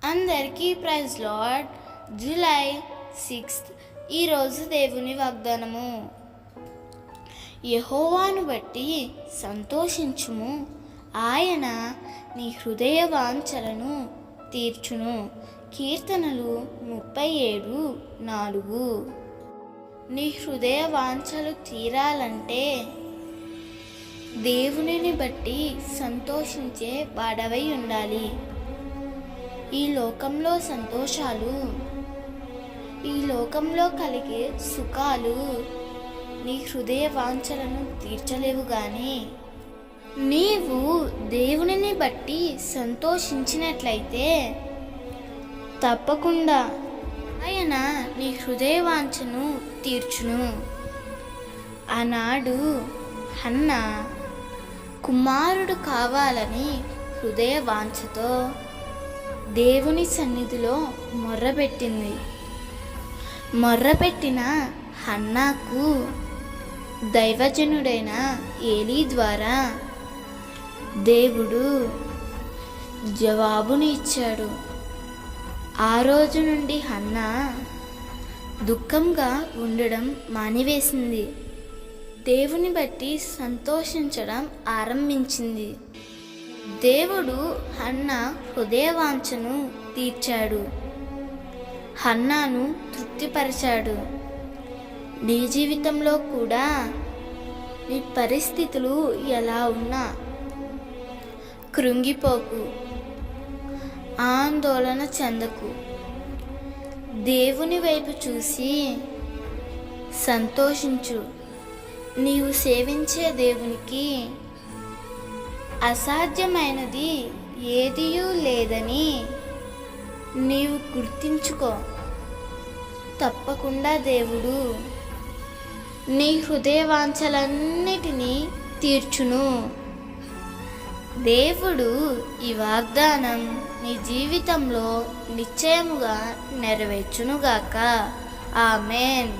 అందరికీ praise lord. July 6 ఈరోజు దేవుని వాగ్దానము. యెహోవాను బట్టి సంతోషించుము, ఆయన నీ హృదయ వాంఛలను తీర్చును. కీర్తనలు 37:4. నీ హృదయ వాంఛలు తీరాలంటే దేవునిని బట్టి సంతోషించే వాడవై ఉండాలి. ఈ లోకంలో సంతోషాలు, ఈ లోకంలో కలిగే సుఖాలు నీ హృదయ వాంఛలను తీర్చలేవు. కానీ నీవు దేవునిని బట్టి సంతోషించినట్లయితే తప్పకుండా ఆయన నీ హృదయ వాంఛను తీర్చును. ఆనాడు హన్నా కుమారుడు కావాలని హృదయ వాంఛతో దేవుని సన్నిధిలో మొర్రపెట్టిన హన్నాకు దైవజనుడైన ఏలీ ద్వారా దేవుడు జవాబుని ఇచ్చాడు. ఆ రోజు నుండి హన్నా దుఃఖంగా ఉండడం మానివేసింది. దేవుని బట్టి సంతోషించడం ఆరంభించింది. దేవుడు హన్నా హృదయవాంఛను తీర్చాడు, హన్నాను తృప్తిపరిచాడు. నీ జీవితంలో కూడా నీ పరిస్థితులు ఎలా ఉన్నా కృంగిపోకు, ఆందోళన చెందకు. దేవుని వైపు చూసి సంతోషించు. నీవు సేవించే దేవునికి అసాధ్యమైనది ఏదియూ లేదని నీవు గుర్తించుకో. తప్పకుండా దేవుడు నీ హృదయ వాంఛలన్నిటినీ తీర్చును. దేవుడు ఈ వాగ్దానం నీ జీవితంలో నిశ్చయముగా నెరవేర్చునుగాక. ఆమేన్.